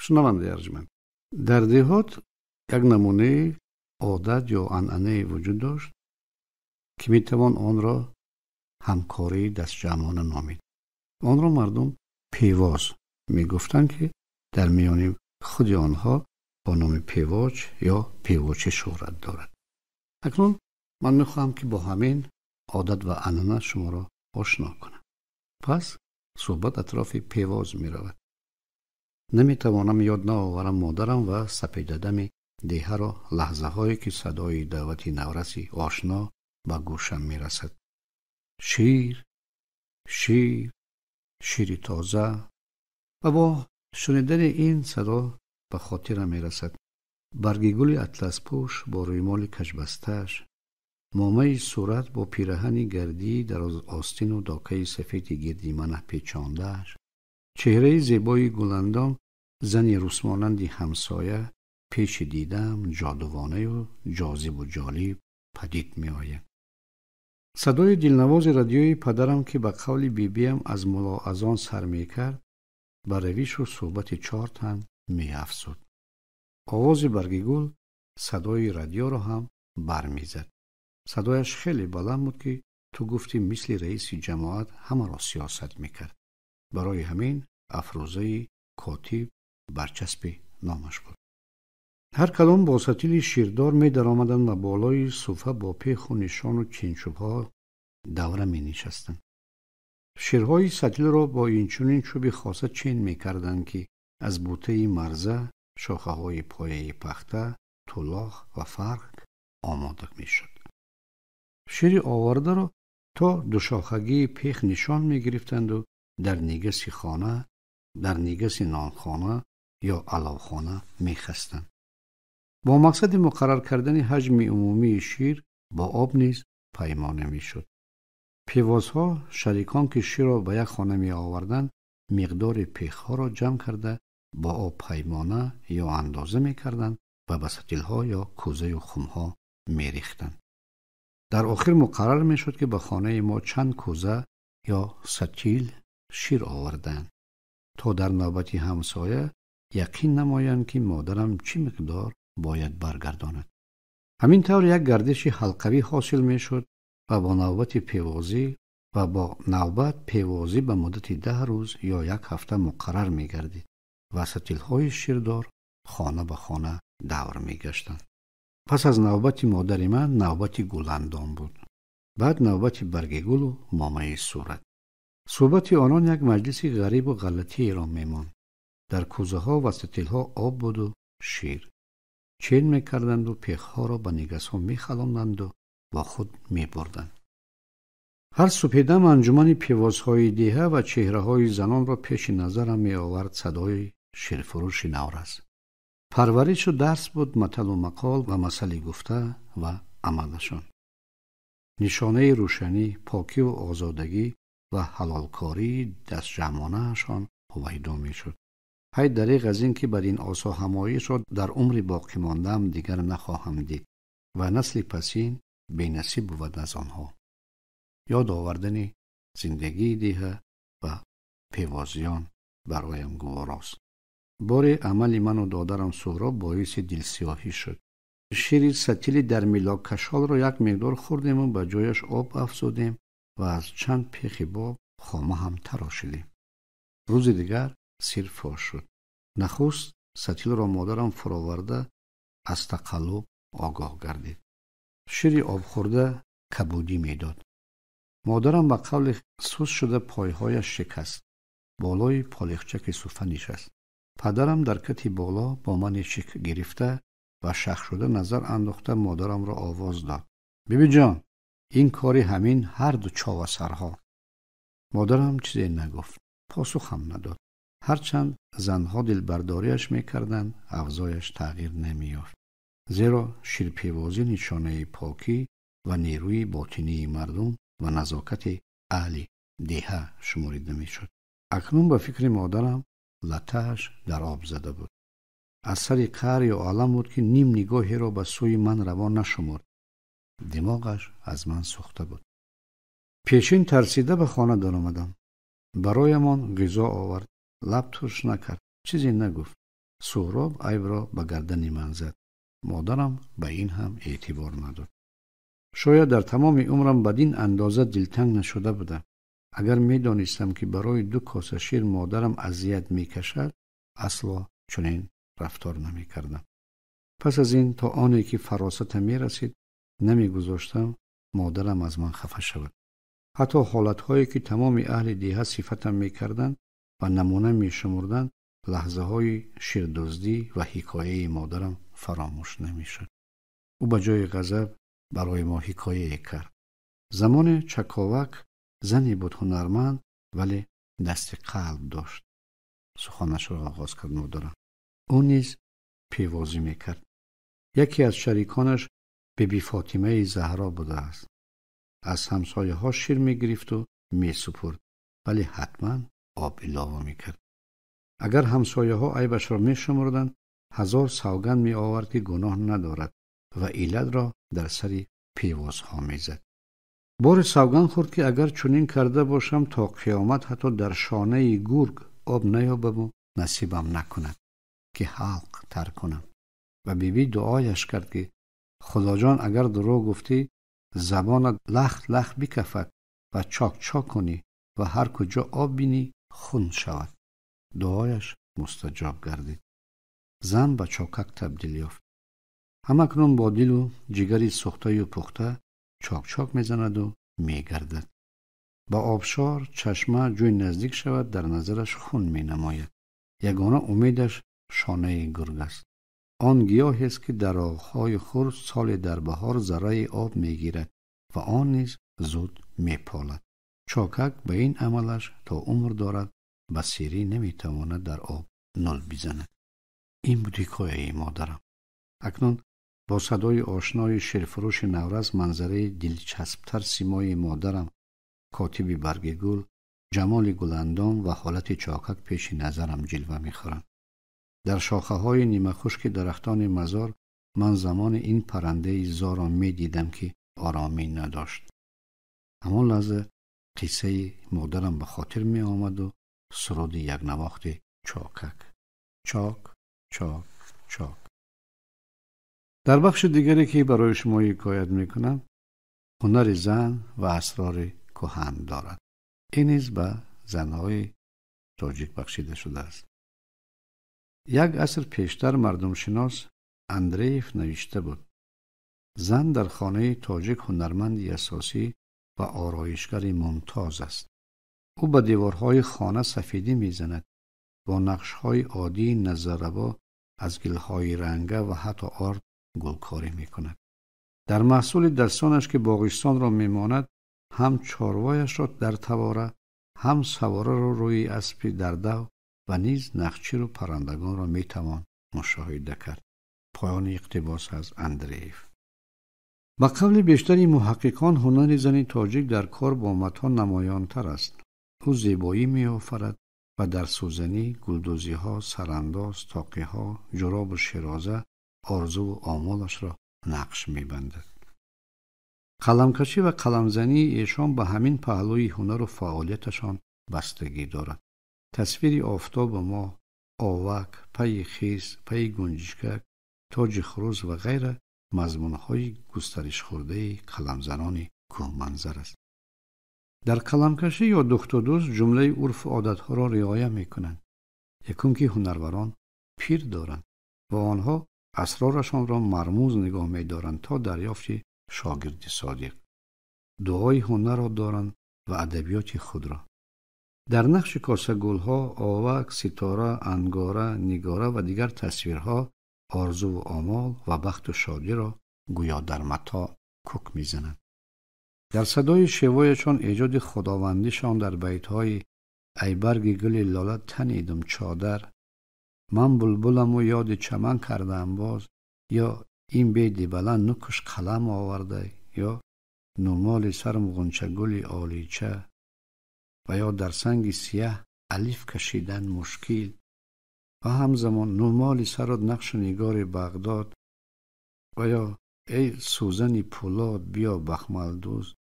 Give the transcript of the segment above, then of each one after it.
шунавандаи арҷманд, дар деҳот як намунаи одат ё анъанае вуҷуд дошт, ки метавон онро ҳамкории дастҷамъона номид. онро мардум певоз мегуфтанд, ки дар миёни худи онҳо бо номи певоч ё певочӣ шӯҳрат дорад. акнун ман мехоҳам, ки бо ҳамин одат ва анъана шуморо ошно кунам. пас суҳбат атрофи певоз меравад. наметавонам ёд наоварам модарам ва сапедадами деҳаро лаҳзаҳое, ки садои даъвати навраси ошно ба гӯшам мерасад. шир, шир, шири тоза. ва бо шунидани ин садо ба хотирам мерасад барги гули атласпӯш бо рӯймоли каҷбастааш, момаи сурат бо пираҳани гардӣ дар остину докаи сафеди гирди манаҳ печондааш, чеҳраи зебои гуландон зани рӯсмонанди ҳамсоя пеши дидам ҷодувонаю ҷозибу ҷолиб падид меояд. садои дилнавози радиои падарам, ки ба қавли бибиям аз мулоазон сар мекард, ба равишу суҳбати чор тан меафзуд. овози баргигул садои радиоро ҳам бармезад. садояш хеле баланд буд, ки ту гуфтӣ мисли раиси ҷамоат ҳамаро сиёсат мекард. барои ҳамин афрӯзаи котиб барчаспи номаш буд. ҳар калом бо сатили ширдор медаромаданд ва болои суфа бо пеху нишону чинчӯбҳо давра менишастанд. ширҳои сатилро бо инчунин чӯби хоса чин мекарданд, ки аз бутаи марза, шохаҳои пояи пахта, тулох ва фарқ омода мешуд. шири овардаро то душохагии пех нишон мегирифтанду дар нигаси хона, дар нигаси нонхона ё аловхона мехастанд. бо мақсади муқаррар кардани ҳаҷми умумии шир бо об низ паймона мешуд. певозҳо шарикон, ки ширро ба як хона меоварданд, миқдори пехҳоро ҷамъ карда бо об паймона ё андоза мекарданд ва ба сатилҳо ё кӯзаю хумҳо мерехтанд. дар охир муқаррар мешуд, ки ба хонаи мо чанд кӯза ё сатил шир оварданд, то дар навбати ҳамсоя яқин намоянд, ки модарам чӣ миқдор бояд баргардонад. ҳамин тавр як гардиши ҳалқавӣ ҳосил мешуд ва бо навбати певозӣ ба муддати 10 рӯз ё як ҳафта муқаррар мегардид ва сатилҳои ширдор хона ба хона давр мегаштанд. пас аз навбати модари ман навбати гуландон буд. баъд навбати баргигулу момаи сурат. суҳбати онон як маҷлиси ғарибу ғалатиеро мемонд. дар кӯзаҳо ва сатилҳо об буду шир. чен мекарданду пехҳоро ба нигасҳо мехалонданду با خود می بردن. هر صبحدم انجمن پیوازهای دیه و چهره‌های زنان را پیش نظرم می آورد صدای شیرفروش نورز. پرورش و درس بود متل و مقال و مسئله گفته و عملشان. نشانه روشنی، پاکی و آزادگی و حلالکاری دست جمعانه‌شان هویدا می شد. های دریغ از این که بر این آسا همایش را در عمر باقی ماندم دیگر نخواهم دید و نسل پسین بی‌نصیب بود از آنها. یاد آوردن زندگی دیه و پیوازیان برایم گواراست. بار عمل من و دادرم سهراب باعث دلسیاهی شد. شیر ستیلی در میلاک کشال را یک مقدار خوردیم و به جایش آب افزودیم و از چند پیخ باب خامه هم تراشیدیم. روز دیگر سیر فاش شد. نخست ستیل را مادرم فراورده از تقلب آگاه گردید. شیر آب خورده کبودی میداد. مادرم با قول سوس شده پایهایش شکست. بالای پالیخچک صوفه نشست. پدرم در کتی بالا با من شک گرفته و شخ شده نظر انداخته مادرم را آواز داد. بیبی جان، این کاری همین هر دو چاو سرها. مادرم چیزی نگفت. پاسخ هم نداد. هرچند زنها دلبرداریش میکردند افزایش تغییر نمیافت. زیرا شیرپیوازی نشانه پاکی و نیروی باطنی مردم و نزاکت اهل دیه شماریده میشد. اکنون به فکر مادرم لطه‌اش در آب زده بود. از سر قهر یا عالم بود که نیم نگاهی را به سوی من روان نشمرد. دماغش از من سوخته بود. پیشین ترسیده به خانه در آمدم. برایمان غذا آورد. لب ترش نکرد. چیزی نگفت. سهراب عیب را به گردن من زد. مادرم به این هم اعتبار نداد. شاید در تمام عمرم بدین اندازه دلتنگ نشده بودم. اگر می دانستم که برای 2 کاسه شیر مادرم اذیت می کشد، اصلا چنین رفتار نمی کردم. پس از این تا آنی که فراستم می رسید نمی گذاشتم مادرم از من خفه شود. حتی حالتهایی که تمام اهل دیه صفتم می کردن و نمونه می شمردن، لحظه های شیردزدی و حکایه مادرم فراموش نمی شد. او به جای غضب برای ما حکایه کرد. زمان چکاوک زنی بود هنرمند ولی دست قلب داشت. سخنش را آغاز کرد مادرم. او نیز پیوازی میکرد. یکی از شریکانش بیبی فاطمه زهرا بوده است. از همسایه ها شیر میگرفت و میسپرد، ولی حتما آب علاوه میکرد. اگر همسایه ها عیبش را میشمردند، 1000 سوگند می آورد که گناه ندارد و علت را در سر پیوازها میزد. بار سوگند خورد که اگر چنین کرده باشم تا قیامت حتی در شانه گرگ آب نیابم و نصیبم نکند که حلق تر کنم. و بیبی دعایش کرد که خدا جان اگر دروغ گفتی زبانت لخت لخت بکفد و چاک چاک کنی و هر کجا آب بینی خون شود. دعایش مستجاب گردید. زن به چاکک تبدیل یافت. همکنون با دل و جگری سوخته و پخته چاک چاک میزند و میگردد. با آبشار چشمه جوی نزدیک شود در نظرش خون می نماید. یگانه امیدش شانه گرگ است. آن گیاه است که در آغهای خور سال در بهار ذره آب میگیرد و آن نیز زود میپالد. چاکک به این عملش تا عمر دارد بصیری نمیتواند در آب نل بزند. این بود حکایه مادرم. اکنون با صدای آشنای شیرفروش نورز منظره دلچسبتر سیمای مادرم، کاتب برگ گل، جمال گلندام و حالت چاکک پیش نظرم جلوه میخورند. در شاخه های نیمه خشک درختان مزار من زمان این پرنده زار را می دیدم که آرامی نداشت. همان لحظه قصه مادرم به خاطر می آمد و سرود یک نواخت چاکک. چاک چاک چاک. در بخش دیگری که برای شما حکایت می کنم، هنر زن و اسرار کهن دارد. این نیز به زنهای تاجیک بخشیده شده است. یک عصر پیشتر مردم شناس اندریف نوشته بود: زن در خانه تاجیک هنرمندی اساسی و آرایشگر ممتاز است. او به دیوارهای خانه سفیدی میزند، با نقشهای عادی نظربا از گلهای رنگه و حتی آرد گلکاری میکند. در محصول دستانش که باغستان را میماند، هم چاروایش را در تواره، هم سواره را روی اسبی در دو و نیز نخچیر و پرندگان را میتوان مشاهده کرد. پایان اقتباس از اندریف. با قول بیشتری محققان هنر زن تاجیک در کار با متا نمایانتر است. او زیبایی میآفرد و در سوزنی، گلدوزی ها، سرانداز، تاقی ها، جراب و شیرازه آرزو و آمالش را نقش میبندد. قلمکشی و قلمزنی ایشان به همین پهلوی هنر و فعالیتشان بستگی دارد. تصویر آفتاب و ماه، آوک، پی خیس، پی گنجشک، تاج خروس و غیره مضمونهای گسترش خورده قلمزنان کوهمنظر است. در قلمکشی یا دوخت و دوز جمله عرف و عادتها را رعایت میکنند. یکم که هنروران پیر دارند و آنها اسرارشان را مرموز نگاه می‌دارند تا دریافت شاگرد صادق. دعای هنر را دارند و ادبیات خود را. در نقش کاسه گلها، آوک، ستاره، انگاره، نگاره و دیگر تصویرها آرزو و آمال و بخت و شادی را گویا در متاع کوک می‌زنند. در صدای شیوایشان ایجاد خداوندیشان در بیت‌های ای برگ گل لاله تنیدم چادر، من بلبلم و یاد چمن کردم باز، یا این بیدی بلند نکش قلم آورده، یا نورمال سرم غنچه گلی آلیچه، و یا در سنگ سیاه الف کشیدن مشکل، و همزمان نورمال سرت نقش نگار بغداد، و یا ای سوزن پولاد بیا بخمل دوز،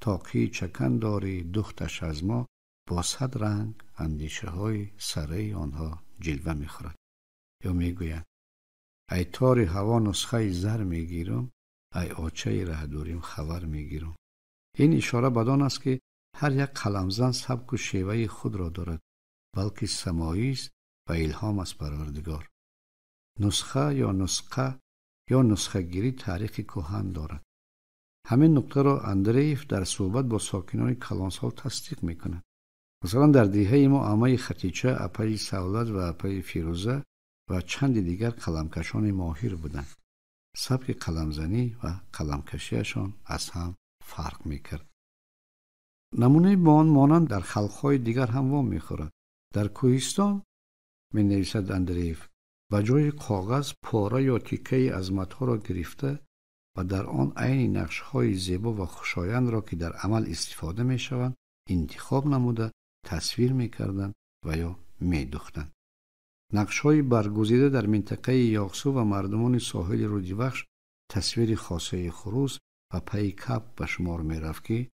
تاقی چکن داری دختش از ما، با 100 رنگ اندیشه های سره آنها جلوه می خورد. یا میگویند ای تار هوا نسخه زر میگیرم، ای آچه ره دوریم خبر میگیرم. این اشاره بدان است که هر یک قلمزن سبک و شیوه خود را دارد، بلکه سمایی است و الهام از پروردگار. نسخه یا نسخه گیری تاریخ کهن دارد. همین نکته را اندریف در صحبت با ساکنان کلانسال تصدیق میکند. مثلا در دهه ما عمه خطیچه، اپای سولت و اپای فیروزه و چند دیگر قلمکشان ماهر بودند. سبک قلمزنی و قلمکشیشان از هم فرق میکرد. نمونه با آن مانند در خلقهای دیگر هم وام میخورد. در کوهستان می نویسد اندریف و جای کاغذ پاره یا تیکه از متها را گرفته و در آن عین نقش‌های زیبا و خوشایند را که در عمل استفاده می‌شوند انتخاب نموده تصویر می‌کردند و یا می‌دوختند. نقش‌های برگزیده در منطقه یاقسو و مردمان ساحل رودیبخش تصویر خاصه خروس و پی کپ به شمار می‌رفت که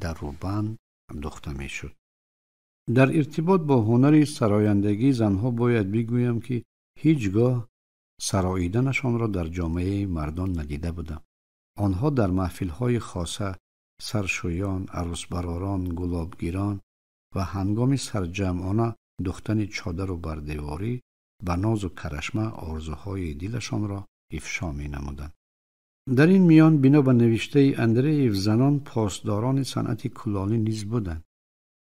در روبند دوخته می‌شد. در ارتباط با هنر سرایندگی زنها باید بگویم که هیچگاه سراییدنشان را در جامعه مردان ندیده بودم. آنها در محفل‌های خاصه سرشویان، عروس براران، گلابگیران و هنگام سرجمعانه دوختن چادر و بردیواری به ناز و کرشمه آرزوهای دلشان را افشا می‌نمودند. در این میان بنا به نوشته اندریف زنان پاسداران صنعت کلانی نیز بودند.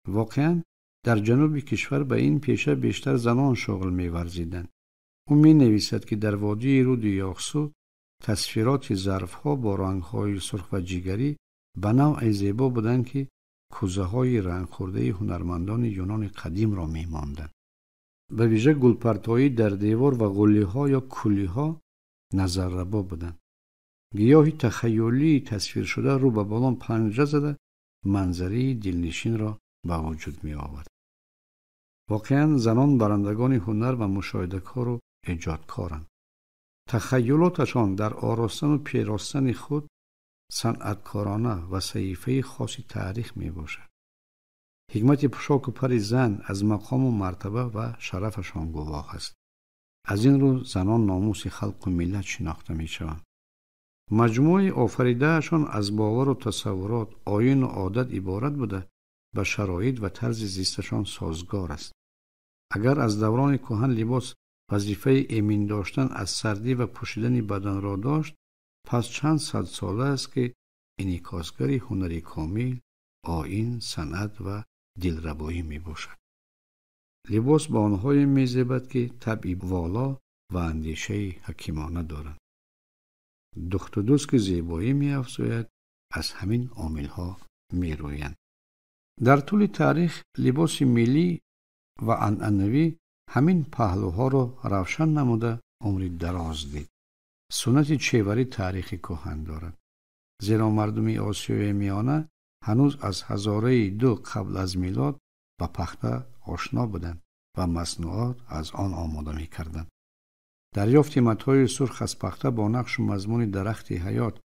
واقعاً در جنوب کشور به این پیشه بیشتر زنان شغل می‌ورزیدند. او می‌نویسد که در وادی رود یاقسو تصویرات ظرف‌ها با رنگ‌های سرخ و جگری به نوع زیبا بودند که کوزه‌های رنگ خورده هنرمندان یونان قدیم را می‌ماندند. به ویژه گلپرت‌هایی در دیوار و قلی‌ها یا کلی‌ها نظرربا بودند. گیاهی تخیلی تصویر شده رو به بالون پنجه زده منظری دلنشین را به وجود می‌آورد. واقعاً زنان برندگان هنر و مشاهده‌کار و ایجادکارند. تخیلاتشان در آراستن و پیراستن خود صنعتکارانه و صحیفه خاصی تاریخ می باشد. حکمت پوشاک و پر زن از مقام و مرتبه و شرفشان گواه است. از این رو زنان ناموس خلق و ملت شناخته می شوند. مجموعه آفریدهشان از باور و تصورات، آیین و عادت عبارت بوده به شرایط و طرز زیستشان سازگار است. اگر از دوران کهن لباس وظیفه ایمن داشتن از سردی و پوشیدن بدن را داشت، پس چند صد ساله است که انعکاسگری هنری کامل، آیین، صنعت و دلربایی می باشد. لباس با آنهای می زیبد که طبع والا و اندیشه حکیمانه دارند. دخت و دوست که زیبایی می افزاید از همین عاملها می رویند. در طول تاریخ لباس ملی و عنعنوی همین پهلوها را روشن نموده عمری دراز دید. سنت چیوری تاریخ کهن دارد. زیرا مردم آسیای میانه هنوز از 1002 قبل از میلاد با پخته آشنا بودند و مصنوعات از آن آماده می کردند. دریافت متاع سرخ از پخته با نقش و مضمون درخت حیات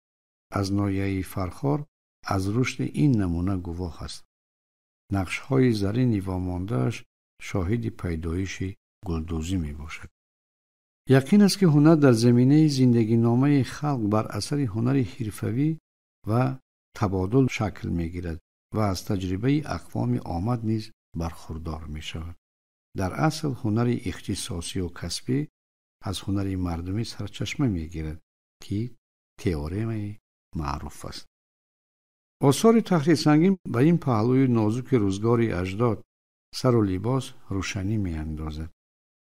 از ناحیه فرخار از رشد این نمونه گواه است. نقش‌های زرین وامانده‌اش شاهد پیدایش گلدوزی می باشد. یقین است که هنر در زمینه زندگی نامه خلق بر اثر هنر حرفه‌ای و تبادل شکل می گیرد و از تجربه اقوام آمد نیز برخوردار می شود. در اصل هنر اختصاصی و کسبی از هنر مردمی سرچشمه می گیرد که تئورم معروف است. آثار تخریط سنگین به این پهلوی نازک روزگار اجداد سر و لباس روشنی می اندازد.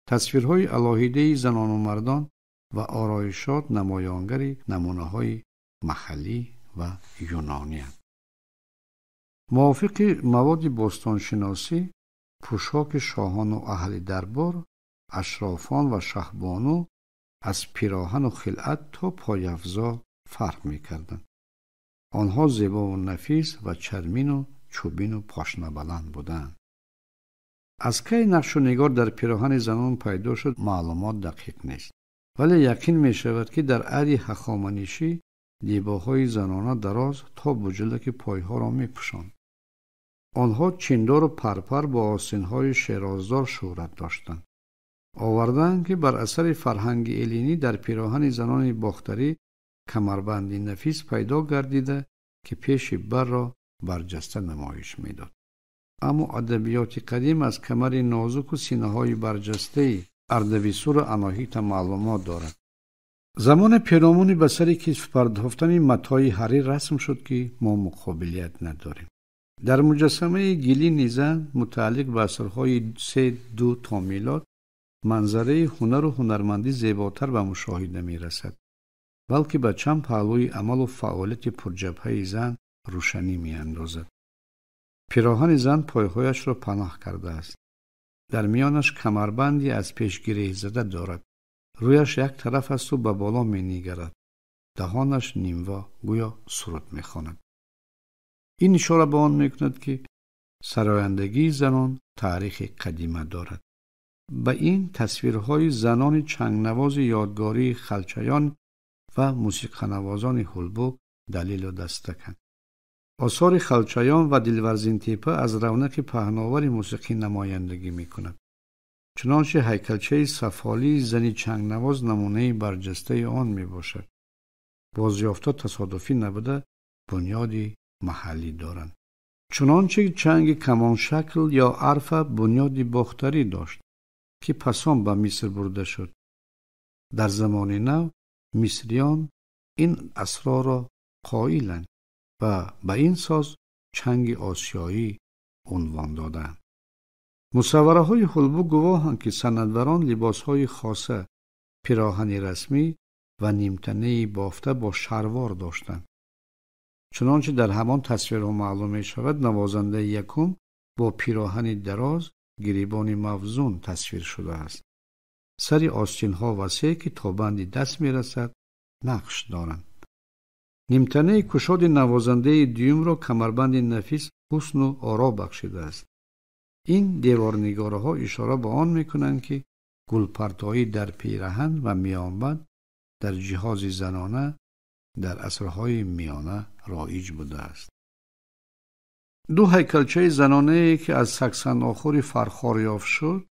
تصویرهای الهیده زنان و مردان و آرایشات نمایانگر نمونه‌های محلی و یونانی است. موافق مواد باستانشناسی، پوشاک شاهان و اهل دربار، اشرافان و شهبانو از پیراهن و خلعت تا پایافزا فرق می‌کردند. آنها زیبا و نفیس و چرمین و چوبین و پاشنه بلند بودند. از کی نقش و نگار در پیراهن زنان پیدا شد معلومات دقیق نیست، ولی یقین می شود که در عهد هخامنشی دیباهای زنانه دراز تا بجلک پایها را می پوشاند. آنها چندار و پرپر با آستین‌های شیرازدار شهرت داشتند. آوردند که بر اثر فرهنگ الینی در پیراهن زنان باختری کمربندی نفیس پیدا گردیده که پیش بر را برجسته نمایش میداد. اما ادبیات قدیم از کمر نازک و سینه های برجسته اردبیسور اناهیت معلومات دارد. زمان پیرامونی به سر کیف پرداختن متاع حریر رسم شد که ما مقابلیت نداریم. در مجسمه گیلی نیزن متعلق به عصرهای 3-2 تا میلاد منظره هنر و هنرمندی زیباتر به مشاهده می رسد، بلکه به چند پهلوی عمل و فعالیت پرجبهه زن روشنی می اندازد. پیراهن زن پایهایش را پناه کرده است. در میانش کمربندی از پیش گره زده دارد. رویش یک طرف است و به بالا می نگرد. دهانش نیموا گویا سرود می خواند. این اشاره به آن می کند که سرایندگی زنان تاریخ قدیمه دارد. به این تصویرهای زنان چنگنواز یادگاری خلچیان و موسیقی‌نوازان هلبوک دلیل و دستکند. آثار خلچیان و دلورزین تیپه از رونق پهناور موسیقی نمایندگی می کند. چنانچه هیکلچه سفالی زنی چنگنواز نمونه برجسته آن می باشد. بازیافتا تصادفی نبوده، بنیادی محلی دارند. چنانچه چنگ کمان شکل یا عرفه بنیادی باختری داشت که پسان به مصر برده شد. در زمان نو مصریان این اسرار را قائلند و به این ساز چنگ آسیایی عنوان دادند. مصوره های هلبوک گواهند که صنعتوران لباس های خاصه، پیراهن رسمی و نیمتنه بافته با شلوار داشتند. چنانچه در همان تصویرها معلوم می شود نوازنده یکم با پیراهن دراز گریبان موزون تصویر شده است. سری آستین ها وسیع که تا بند دست می رسد نقش دارند. نیمتنه کشاد نوازنده دیوم را کمربند نفیس حسن و آرا بخشیده است. این دیوارنگاره ها اشاره به آن می کنند که گلپرتایی در پیراهن و میانبند در جهاز زنانه در عصرهای میانه رایج بوده است. دو هیکلچه زنانه که از سکسن آخوری فرخار یافت شد،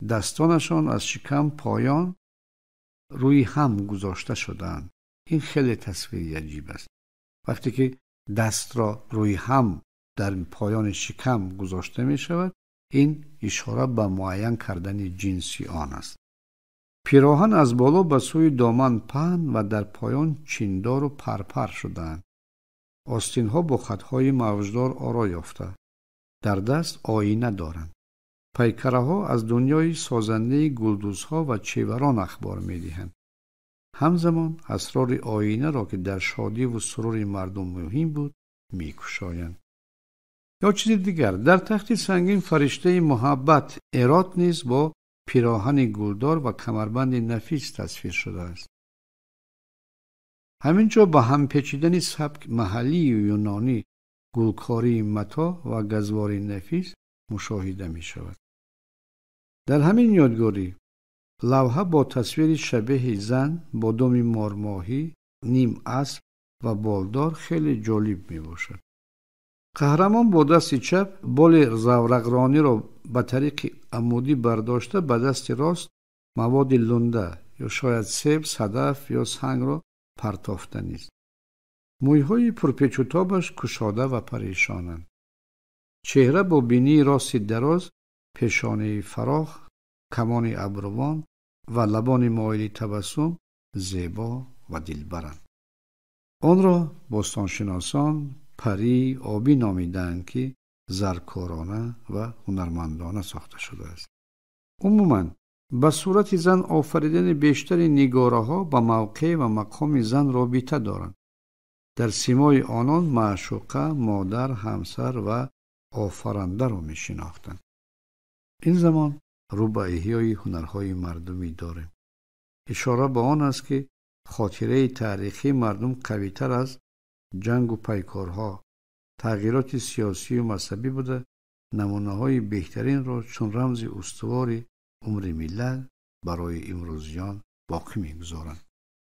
دستانشان از شکم پایان روی هم گذاشته شدند. این خیلی تصویری عجیب است. وقتی که دست را روی هم در پایان شکم گذاشته می شود، این اشاره به معین کردن جنسی آن است. پیراهن از بالا به سوی دامن پهن و در پایان چیندار و پرپر شدند. آستین ها با خطهای موجدار آرا یافته. در دست آینه دارند. پیکره ها از دنیای سازنده گلدوزها و چیوران اخبار می دهند. همزمان اسرار آینه را که در شادی و سرور مردم مهم بود می کشایند. یا چیز دیگر، در تخت سنگین فرشته محبت ارات نیز با پیراهن گلدار و کمربند نفیس تصویر شده است. همینجا با هم پیچیدن سبک محلی یونانی، گلکاری متا و گزواری نفیس مشاهده می شود. در همین یادگاری لوحه با تصویر شبیه زن با دم مارماهی، نیم اسب و بالدار خیلی جالب می باشد. قهرمان با دست چپ بال زورقرانی را به طریق عمودی برداشته به دست راست مواد لنده یا شاید سیب، صدف یا سنگ را پرتافته نیست. مویهای پرپیچ و تابش کشاده و پریشانند. چهره با بینی راست دراز، پیشانی فراخ، کمان ابروان و لبان مایل تبسم زیبا و دلبرند. آن را باستانشناسان پری آبی نامیدند که زرکارانه و هنرمندانه ساخته شده است. عموماً به صورت زن آفریدن بیشتر نگاره ها با موقع و مقام زن رابطه دارند. در سیمای آنان معشوقه، مادر، همسر و آفرنده را می شناختند. این زمان رو به احیای هنرهای مردمی داریم. اشاره به آن است که خاطره تاریخی مردم قوی‌تر از جنگ و پیکارها، تغییرات سیاسی و مذهبی بوده. نمونه‌های بهترین را چون رمز استوار عمر ملت برای امروزیان باقی می‌گذارند.